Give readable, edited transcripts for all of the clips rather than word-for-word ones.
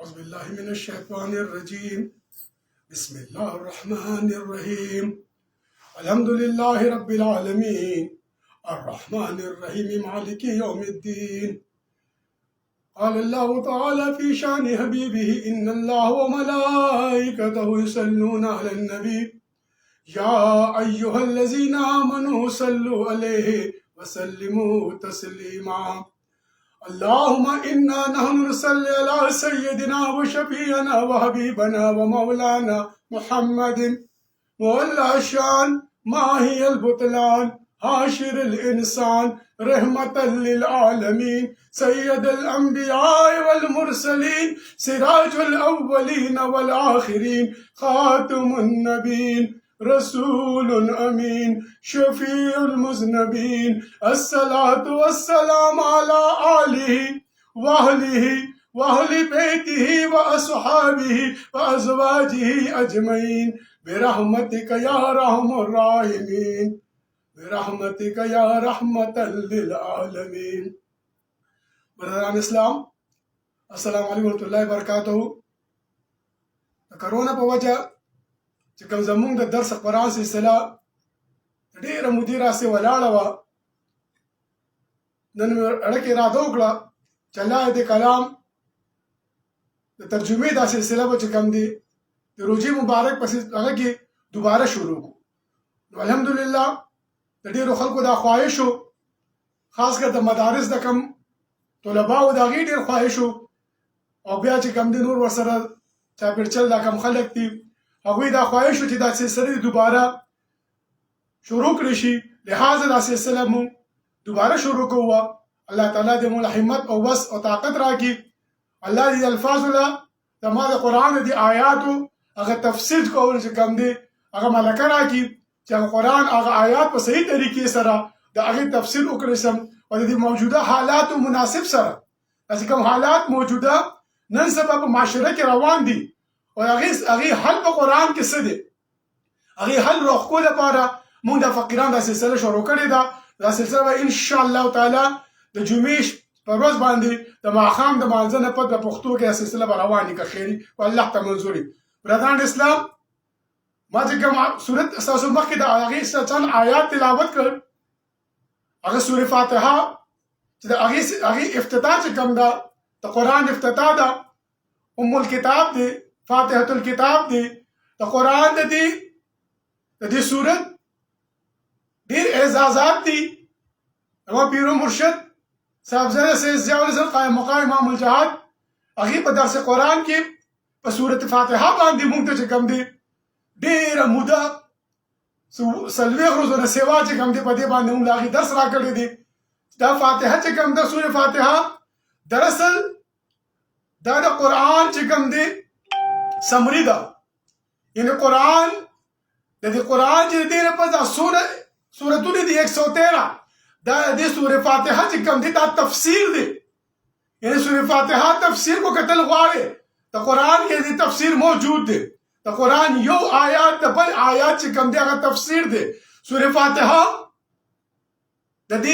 औज़ुबिल्लाहिमिनश्शैतानिर्रजीम बिस्मिल्लाहिर्रहमानिर्रहीम अल्हम्दुलिल्लाहि रब्बिल आलमीन अर्रहमानिर्रहीम मालिकि यौमिद्दीन क़ालल्लाहु तआला फ़ी शानि हबीबिही इन्नल्लाह व मलाइकतहु युसल्लूना अलन नबी या अय्युहल्लज़ीना आमनू सल्लु अलैहि व सल्लिमू तस्लीमा अल्लाहुम्मा इन्ना नहनु नसल्ली अला सय्यदिना व शफीअना व हबीबना व मौलाना मुहम्मदिन मुअल्ला शान माहियल बुतलान हाशिरुल इंसान रहमतल लिल आलमीन सय्यदुल अंबिया वल मुरसलीन सिराजुल अव्वलीन वल आखिरीन खातमुन नबीन रसूलुन अमीन शफीउल मुज़नबीन अस्सलातु वस्सलाम अला आलिहि व अहली बैतिहि व अस्हाबिहि व अज़वाजिहि अजमईन बिरहमतिक या रहमुर राहिमीन बिरहमतिक या रहमतल लिल आलमीन। ब्रदरान इस्लाम, अस्सलामु अलैकुम वरहमतुल्लाहि वबरकातुहू। कोरोना पे वजह چې کوم زمونږ د درس قرآن سلسله ډېره مودې راسې ولاړه وه، نن مې اړکې اراده وکړه چې الله د کلام د ترجمې دا سلسله به چې کوم دی د روژې مبارک پسې هغه کې دوباره شروع کړو. نو الحمدلله د ډېرو خلکو دا خواهش و، خاص کر د مدارس د کم طلباو د هغې ډېر خواهش و، او بیا چې کوم دی نور ورسره چاپېرچل دا کم خلک دي هغوی دا خواهش و چې دا سلسله دوباره شروع کړی شي، لہذا دا سلسله مو دوباره شروع کوو. الله تعالی دې مو همت او وس او طاقت راکړي. الله دې الفاظو له زما د قرآن د آیاتو هغه تفسیر کول چې کوم دی هغه ملکه راکړي چې هغه قرآن هغه آیات په صحیح طریقې سره د هغې تفسیر وکړی سم او د دې موجوده حالاتو مناسب سره. داسې کوم حالات موجوده نن سبا په معاشره کې روان دي او هغې حل په قرآن کې څه دی، هغې حل راښکو لپاره مونږ د فقیران دا سلسله شروع کړې ده. دا سلسله به انشاءالله تعالی د جمعې په ورځ باندې د ماښام د مانځه نه پس په پښتو کې دا سلسله به روانې که خیري و الله ته منظور وي. برادران اسلام، ما چې کوم صورت ستاسو مخکې د هغې چند آیات تلاوت کړ، هغه سورې فاتحه چې د هغې افتتاح چې کوم ده د قرآن افتتاح ده، ام الکتاب دی، فاتحة الکتاب دی، د قرآن د دې صورت ډېر اعزازات دي. زما پیر و مرشد صاحبزاده سید ضیاء الحسن قائم مقام امام الجهاد هغې په درس قرآن کې په صورت فاتحه باندې مونږ ته چې کوم دی ډېره موده 40 ورځو نه سیوا چې کوم دی په دې باندې مونږ له هغې درس راکړی دی. دا فاتحه چې کوم ده سورې فاتحه دراصل دا د قرآن چې کوم دی سمری ده، یعنی قرآن د دې قرآن چې د دې نه پس دا سورتونه دي 113 دا د سورې فاتحه چې کوم دی دا تفسیر دی. یعنی سورې فاتحه تفسیر کو کتل غواړي د قرآن کې د تفسیر موجود دی. د قرآن یو آیات د بل آیات چې کوم دی هغه تفسیر دی. سورې فاتحه د دې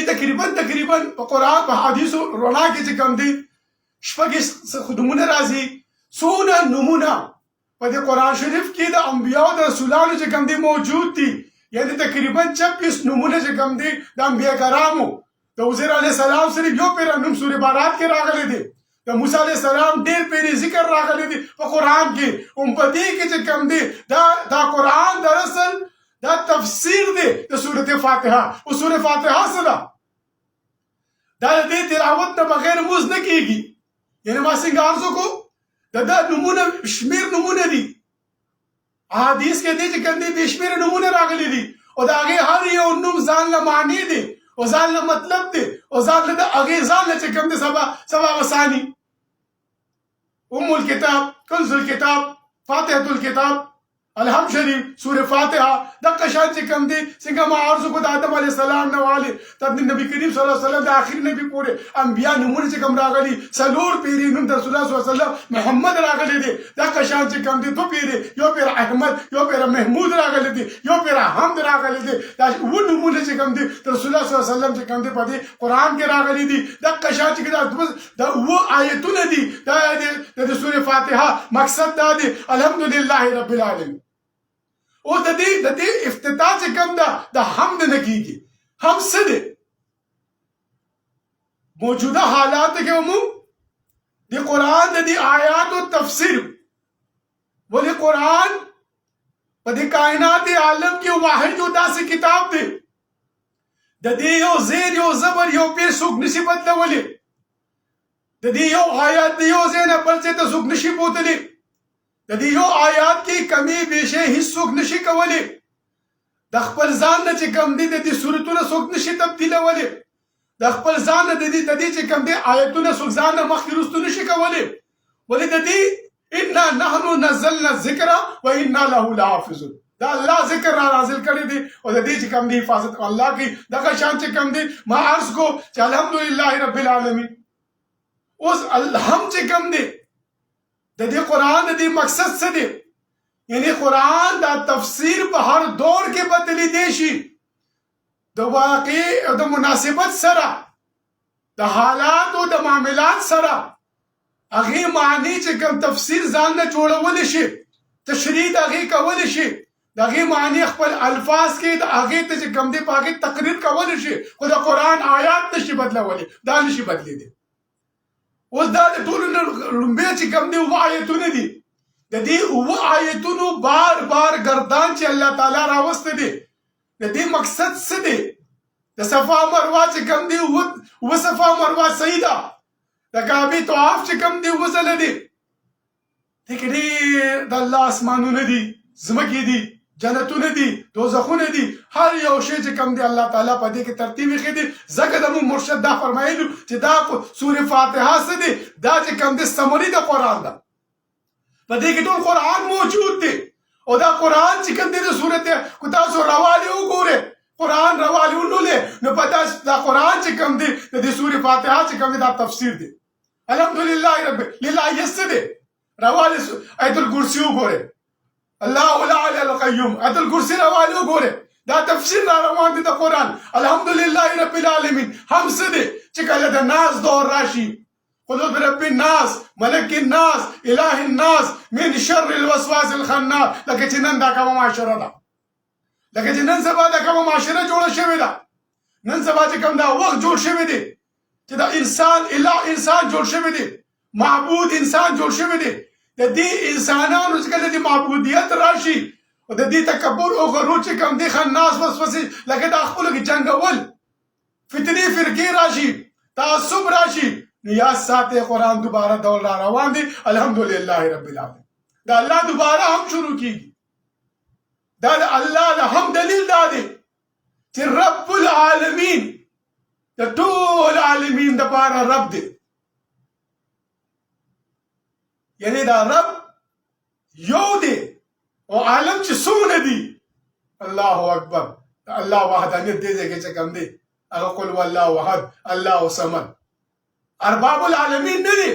تقریبا په قرآن په حدیثو رڼا کې چې کوم دی شپږ نمونه راځي. څونه نمونه په دې قرآن شریف کې د انبیاء او د رسولانو چې کوم دی موجود دي، یعنی تقریبا 26 نمونه چې کوم دی د انبیاء کرامو. د عزیر علیه السلام صرف یو پیره نوم سورې بارات کې راغلی دی، د موسی علیه السلام ډېر پیرې ذکر راغلی دی په قرآن کې. په دې کې چې کوم دی دا قرآن دراصل دا تفسیر دی د سورت فاتحه. او سورې فاتحه څه ده؟ دا د دې تلاوت نه بغیر مونځ نه کېږي. یعنی ما څنګه عرض وکړو دا نمونه شمیر نمونه دي، حدیث کې دی چې کوم دی بې شمېره نمونه راغلي دي، او د هغې هر یو نوم ځان له معنی دی او ځان له مطلب دی او ځان له د هغې ځان له چې کوم دی سبا غساني. ام الکتاب، کنز الکتاب، فاتحة الکتاب، الحمد شریف، سورې فاتحه دغه شان چې کوم دی څنګه ما عرض وکړو د آدم علیه السلام نه والې تر نبي کریم صلی الله علیه وسلم د آخري نبي پورې انبیا نومونه چې کوم راغلي 4 پیرې نوم د رسول الله صلی الله علیه وسلم محمد راغلی دی. دغه شان چې کوم دی 2 پیرې، یو پیر احمد، یو پیر محمود راغلی دی، یو پیر حمد راغلی دی. دا 9 نومونه چې کوم دی د رسول الله صلی الله علیه وسلم چې کوم دی په دې قرآن کې راغلي دي. دغه شان چې دا 9 آیتونه دي دا د سورې فاتحه مقصد دا دی الحمدلله رب العالمین. او د دې افتتاح چې کوم ده د حمد نه کیږي. هم څه دی موجوده حالات کې موږ د قرآن د دې آیاتو تفسیر ولې قرآن په دې کائنات عالم کې واحد او داسې کتاب دی د دې یو زیر یو زبر یو پیر څوک نشي بدلولی. د دې یو آیات دی یو ځای نه بل ځای ته څوک نشي بوتلی. د دې یو آیات کې کمی بیشی هیڅ څوک نشي کولی. د خپل ځان نه چې کوم دی د دې صورتونه څوک نشي تبدیلولی. د خپل ځان نه د دې چې کوم دی آیتونه څوک ځان نه مخکې وروسته نشي کولی. ولې د دې انا نحن نزلنا الذکر و انا له لحافظون. دا الله ذکر را نازل کړی دی او د دې چې کوم دی حفاظت الله کی دغه شان چې کوم دی ما عرض کو چې الحمدلله رب العالمین. اوس الحمد چې کوم دی د دې قرآن د دې مقصد څه دی؟ یعنی قرآن دا تفسیر په هر دور کې بدلی دی شي د واقع او د مناسبت سره د حالات او د معاملات سره هغه معنی چې کوم تفسیر ځان نه جوړول شي تشریح د هغه کول شي د هغه معنی خپل الفاظ کې د هغه ته چې کوم دی په هغه تقریر کول شي خو د قرآن آیات نشي بدلولی. دا نشي بدلی دي. اوس دا د ټولو لومبه چې کوم دی اوه آیتونه دي د دې اوه آیتونو بار بار گردان چې الله تعالی راوسته دي د دې مقصد څه دی؟ د صفا مروه چې کوم دی اوه صفا مروه صحیح ده. د کعبې طواف چې کوم دی اوه ځله دی. دې کې ډېر د الله اسمانونه دي ځمکې دي جنتونه دي دوزخونه دي هر یو شی چې کوم دی الله تعالی په دې کې ترتیب یې دی. ځکه د مون مرشد دا فرمایلو چې دا سورې فاتحه څه دی دا چې کوم دی سمري د قرآن ده. په دې کې ټول قرآن موجود دی او دا قرآن چې کوم دی د سورته کو تاسو رواله وګوره قرآن رواله ولولې نو پتا دا قرآن چې کوم دی د دې سورې فاتحه چې کوم دی دا تفسیر دی. الحمدلله رب لله یسد رواله آیت الکرسی وګوره الله لا اله الا القیوم آیت الکرسی رواله وګوره دا تفسیر را روان دی د قرآن. الحمدلله رب العالمین هم څه دی چې کله د ناس دور راشي قل برب الناس ملک الناس اله الناس من شر الوسواس الخناس. لکه چې نن دا کومه معاشره ده لکه چې نن سبا دا کومه معاشره جوړه شوې ده نن سبا چې کوم دا وخت جوړ شوی دی چې دا انسان اله انسان جوړ شوی دی معبود انسان جوړ شوی دی. د دې انسانانو چې کله د معبودیت راشي او د دې تکبر او غرور چې کوم دی خناس وسوسې لکه دا خپلو کې جنګول فطري فرقې راشي تعصب راشي نو یا ساته قرآن دوباره دور را روان دی. الحمدلله رب العالمین. دا الله دوباره هم شروع کیږي. دا د الله د هم دلیل دا دی چې رب العالمین د ټول عالمین دپاره رب دی. یعنی دا رب یو دی او عالم چې څومره دي الله اکبر. الله وحدانیت دې ځای کې چې کوم دی هغه قل هو الله احد الله صمد ارباب العالمین نه دی.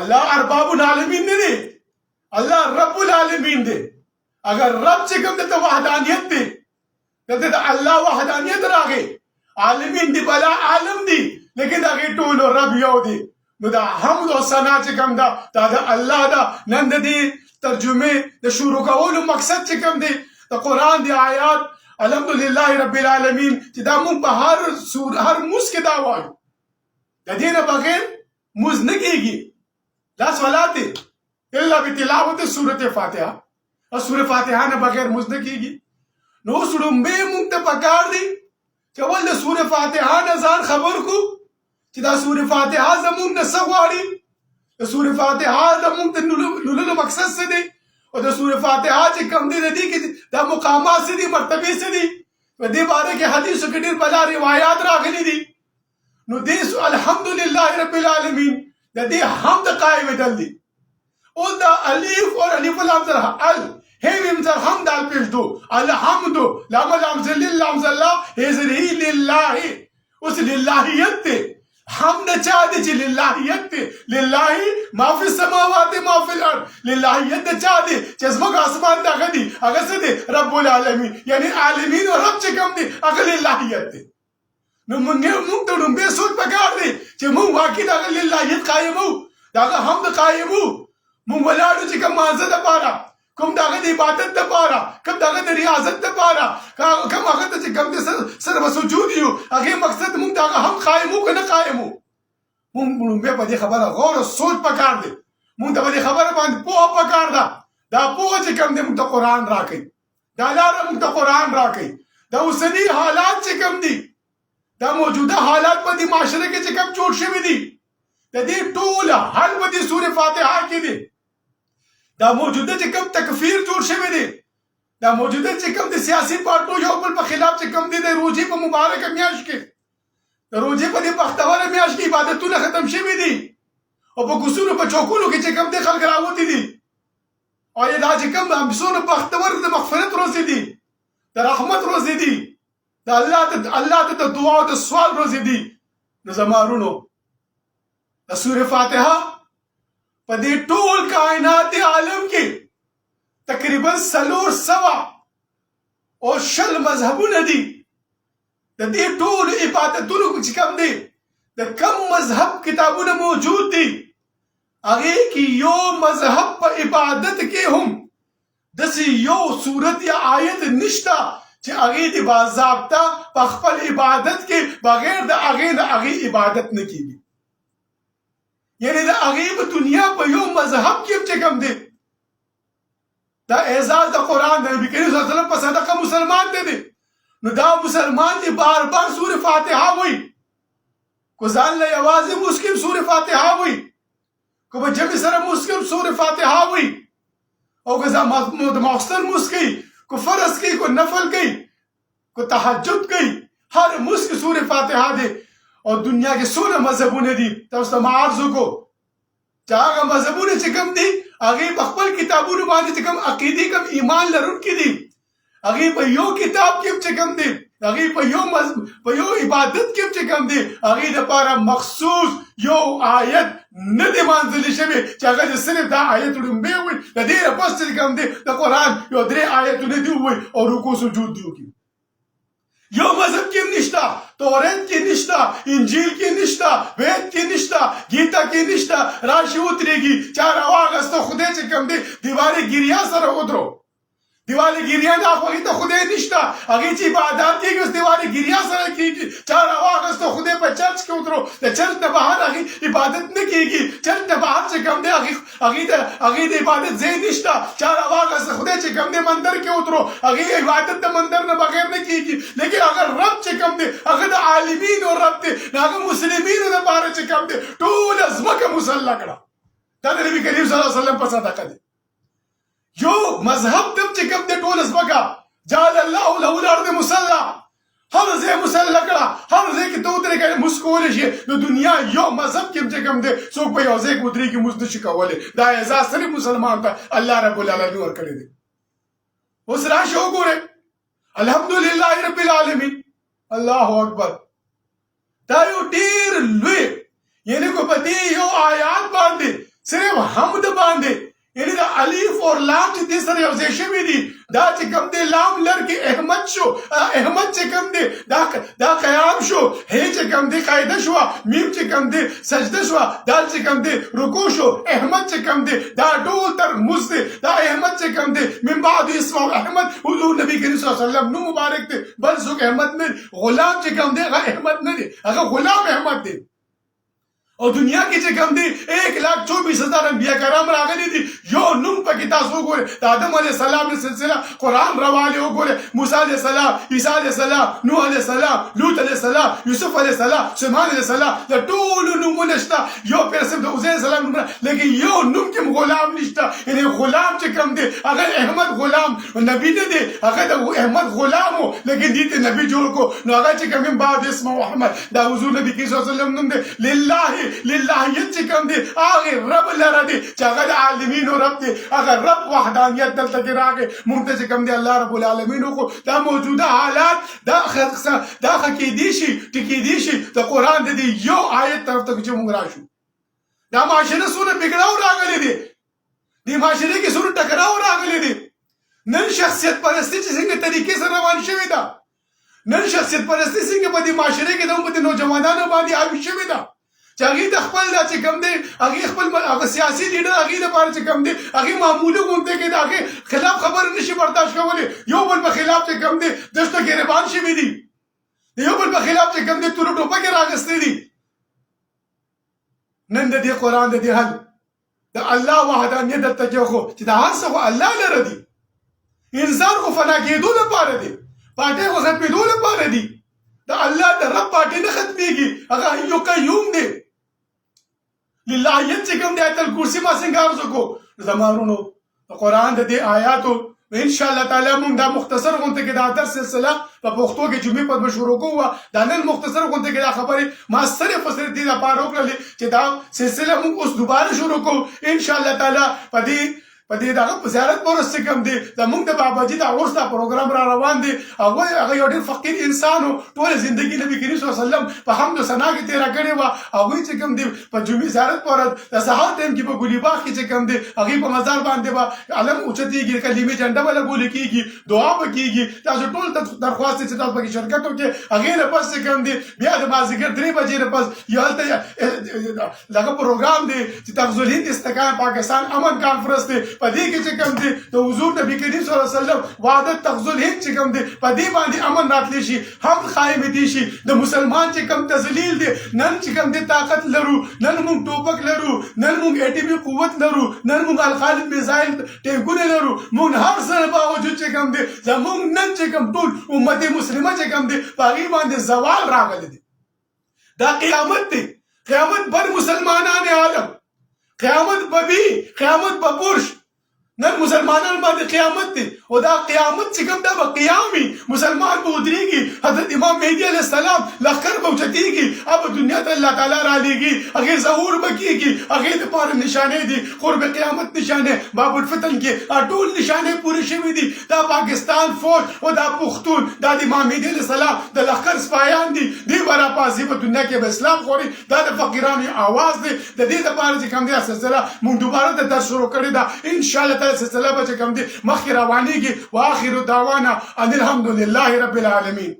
الله ارباب العالمین نه دی الله رب العالمین دی. اگر رب چې کوم ته وحدانیت دی دته د الله وحدانیت راغی عالمین دی بلا عالم دی لیکن هغه ټول رب یو دی. نو دا حمد او ثنا چې کوم دا د الله دا نن د دې ترجمه د شروع کولو مقصد چې کوم دی د قرآن دی آیات الحمدلله رب العالمین چې دا مونږ په هر موس کې دا وایو د دې نه بغیر موز نه کېږي. لا صلات الا بتلاوت سورة فاتحه او سورة فاتحه نه بغیر موز نه کېږي. نو سړمبه مونږ ته پکار دی چې ول د سورة فاتحه نه ځان خبر کو چې دا سورة فاتحه زمونږ نه څه غواړي. د سورة فاتحه زمونږ د لولو مقصد څه دی او د سورة فاتحه چې کوم دی د دې کې دا مقامات څه دي مرتبې څه دي په دې باره کې حدیثو کې ډېر بلا روایات راغلي دي. نو دې الحمدلله رب العالمین د دې حمد قایمېدل دي. او دا الف اور الف لام زر ال هم زر حمد ال پیش دو الحمد لام لام زل لام زل هزری لله اوس للهیت دی. حمد چا دی چې للهیت دی. لله ما فی السماوات ما فی الارض للهیت چا دی چې زموږ اسمان دغه دی هغه څه دی رب العالمین یعنی عالمین او رب چې کوم دی هغه للهیت دی. نو مونږ ته لومبې سوچ پکار دی چې مونږ واقعي دغه للهیت قایمو دغه هم د قایمو مونږ ولاړو چې کوم مانځه دپاره کوم دغه د عبادت دپاره کوم دغه د ریاضت دپاره کوم هغه ته چې کوم د سره به سجود یو هغې مقصد مونږ دغه هم قایمو که نه قایمو مونږ لومبی په دې خبره غور او سوچ پکار دی مونږ ته په دې خبره باندې پوهه پکار ده دا پوهه چې کوم دی مونږ ته قرآن راکوي دا لاره مونږ ته قرآن راکوي دا اوسني حالات چې کوم دي دا موجوده حالات په دې معاشره کې چې کوم جوړ شوي دي د دې ټوله حل په دې سورې فاتحه کې دی دا موجوده چې کوم تکفیر جوړ شوی دی دا موجوده چې کوم د سیاسي پارټو یو بل په خلاف چې کوم دی د روژې په مبارکه میاشت کې د روژې په دې بختوره میاشت کې عبادتونه ختم شوي دي او په کوڅونو په چوکونو کې چې کوم دی خلک راوتي دي او دا چې کوم څونه بختور د مغفرت ورځې دي د رحمت ورځې دي د الله ته د دعا او د سوال ورځې دي نو زما وروڼو د سورې فاتحه په دې ټول کائنات عالم کې تقریبا 400 مذهبونه دي د دې ټول عبادتونو چې کوم دي د کم مذهب کتابونه موجود دي هغه کې یو مذهب په عبادت کې هم داسې یو صورت یا آیت نشته چې هغه د باضابطه په خپل عبادت کې بغیر د هغې نه هغې عبادت نه کیږي یعنی د هغې په دنیا په یو مذهب کې چې کوم دی دا اعزاز د قرآن د نبي کریم صلی الله علیه وسلم په صدقه مسلمان دی نو دا مسلمان دی بار بار سورې فاتحه وایي کو ځان له یوازې مسلم سورې فاتحه وایي کو په جمع سره مسلم سورې فاتحه وایي او که د ماخستن مونځ کوي کو فرض کوي کو نفل کوي کو تهجد کوي هر مونځ کې سورې فاتحه دی او دنیا کې څونه مذهبونه دي تاسو ته ما عرض وکړو چې هغه مذهبونه چې کوم دي هغې په خپل کتابونو باندې چې کوم عقیدې کوم ایمان لرونکي دي هغې په یو کتاب کې چې کوم دي هغې په یو عبادت کې چې کوم دي هغې دپاره مخصوص یو آیت نه دی مانځلی شوی چې هغه د صرف دا آیت ړومبی ووایي د دې نه پس چې کوم دی د قرآن یو 3 آیتونه دي ووایي او رکوع سجود دي وکړي یو مذهب کې نشته تورات کې نشته انجیل کې نشته وید کې نشته گیتا کې نشته راشي ودرېږي چا راواغسته خدای چې کوم دی دیوالې ګریا سره ودرو دیوالې ګریا دا خو هغې ته خدای نشته هغې چې عبادات کېږي اوس دیوالې ګریا سره کېږي چا راواغسته خدای په چرچ کې ودرو د چرچ نه بهر هغې عبادت نه کېږي چرچ نه بهر چې کوم دی هغې د عبادت ځای نشته چا راواغسته خدای چې کوم دی مندر کې ودرو هغې عبادت د مندر نه بغیر نه کېږي لیکن هغه رب چې کوم دی هغه د عالمینو رب دی هغه مسلمینو دپاره چې کوم دی ټوله ځمکه مسله کړه دا د نبي کریم صلی الله علیه وسلم په صدقه دی یو مذهب تم چې کوم دی ټوله ځمکه جعل الله له الارض مسله هر ځای مسله کړه هر ځای کې ته ودرېږې مونځ کولی شي د دنیا یو مذهب کې چې کوم دی څوک په یو ځای کې ودرېږي مونځ نشي کولی دا اعزاز صرف مسلمان ته الله رب العالمین ورکړی دی اوس راشئ وګورئ الحمدلله رب العالمین الله اکبر دا یو ډېر لوی یعنی کو په دې یو آیات باندې صرف حمد باندې یعنی دا الف اور لام چې دې سره یو ځای شوي دي دا چې کوم دی لام لر کې احمد شو احمد چې کوم دی دا قیام شو هی چې کوم دی قاعده شوه میم چې کوم دی سجده شوه دال چې کوم دی رکوع شو احمد چې کوم دی دا ټول تر مونځ دی دا احمد چې کوم دی من بعد اسمه احمد حضور نبی کریم صلی الله علیه وسلم نو مبارک دی بل څوک احمد نه غلام چې کوم دی هغه احمد نه دی هغه غلام احمد دی او دنیا کې چې کوم دی 1,24,000 انبیا کرام راغلي دي یو نوم پکې تاسو وګورئ د آدم علیه السلام سلسله قرآن راوالی وګورئ موسی علیه السلام عیسی علیه السلام نوح علیه السلام لوط علیه السلام یوسف علیه السلام سلیمان علیه السلام د ټولو نومونه شته یو پیر صرف د عزیر السلام نوم لیکن یو نوم کې غلام نشته یعنی غلام چې کوم دی هغه احمد غلام نبی نه دی هغه د احمد غلام و لیکن دې ته نبی جوړ کو نو هغه چې کوم بعد اسمه محمد دا حضور نبی کریم صلی الله علیه وسلم نوم دی للهیت چې کوم دی هغې رب لره دی چې هغه د عالمینو رب دی هغه رب وحدانیت دلته کې راغی مونږ ته چې کوم دی الله رب العالمین وکړو دا موجوده حالات دا ښه کېدی شي ټکېدی شي د قرآن د دې یو آیت طرف ته چې مونږ راشو دا معاشره څونه بګړاو راغلی دی دې معاشرې کې څونه ټکراو راغلی دی نن شخصیت پرستي چې څنګه طریقې سره روان شوې ده نن شخصیت پرستي څنګه په دې معاشره کې د نوجوانانو باندې حاوي شوې ده چې هغې د خپل دا چې کوم دی هغې خپل هغه سیاسي لیډر هغې لپاره چې کوم دی هغې معمولي غونډې کې د هغې خلاف خبرې نشي برداشت کولی یو بل په خلاف چې کوم دی دښته کې ګریبان شوي دي د یو بل په خلاف چې کوم دی تورو ټوپکې راغستې دي نن د دې قرآن د دې حل د الله وحدانیت دلته کې خو چې د هر څه خو الله لره دي انسان خو فنا کېدو لپاره دی پارټۍ خو ختمېدو لپاره دي د الله د رب پارټۍ نه ختمېږي هغه حي قیوم دی للهیت چې کوم دی آیت الکرسي ما سنګار وکړو زما ورونو د قرآن د دې آیاتو ان شاء الله تعالی مونږ دا مختصر غونډه کې دا درس سلسله په پښتو کې جمعې په شروع کوو دا نن مختصر غونډه کې دا خبرې ما صرف دې لپاره وکړلې چې دا سلسله مونږ اوس دوباره شروع کوو ان شاء الله تعالی په دې دغه په زیارت پورس چې کوم دی زمونږ د باباجي د عرس دا پروګرام را روان دی هغه یو ډېر فقیر انسان و ټوله زندګي نبي کریم صلی الله علیه وسلم په حمد و ثنا کې تېره کړې وه هغوی چې کوم دی په جمعې زیارت پورس د سهار ټایم کې په ګلي باغ کې چې کوم دی هغې په مزار باندې به علم اوچتېږي کلمې جنډه به لګولې کېږي دعا به کېږي تاسو ټول درخواست چې تاسو پکې شرکت وکړئ هغې نه پس چې کوم دی بیا د مازدیګر 3 بجې نه پس یو هلته دغه پروګرام دی چې تغذو الهند استحکام پاکستان امن کانفرنس دی په دې کې چې کوم دی د حضور نبی کریم صلی الله علیه وسلم وحدت تغزو الهند چې کوم دی په دې باندې امن راتلی شي هم قایم دي شي د مسلمان چې کوم تذلیل دی نن چې کوم دی طاقت لرو نن موږ ټوپک لرو نن موږ ایټمي قوت لرو نن موږ الخالد میزایل ټینکونه لرو موږ هر څه باوجود چې کوم دی زموږ نن چې کوم ټول امت مسلمه چې کوم دی په هغې باندې زوال راغلی دی دا قیامت دی قیامت بر مسلمانان عالم قیامت ببی قیامت بپرش نن مسلمانان باندې قیامت دی او دا قیامت چې کوم دا به قیام وي مسلمان به ودرېږي حضرت امام مهدي علیه السلام لښکر به اوچتېږي هغه به دنیا ته الله تعالی رالیږي هغې ظهور به کېږي هغې دپاره نشانې دي قرب قیامت نشانې باب الفتن کې ټول نشانې پورې شوي دي دا پاکستان فوج او دا پښتون دا د امام مهدي علیه السلام د لښکر سپایان دي دوی به راپاڅي په دنیا کې به اسلام خوري دا د فقیرانو آواز دی د دې دپاره چې کوم دی سلسله موږ دوباره د درس شروع کړې ده انشاءالله سلسله به چې کوم دی مخکې روانېږي واخر دعوانا ان الحمد لله رب العالمین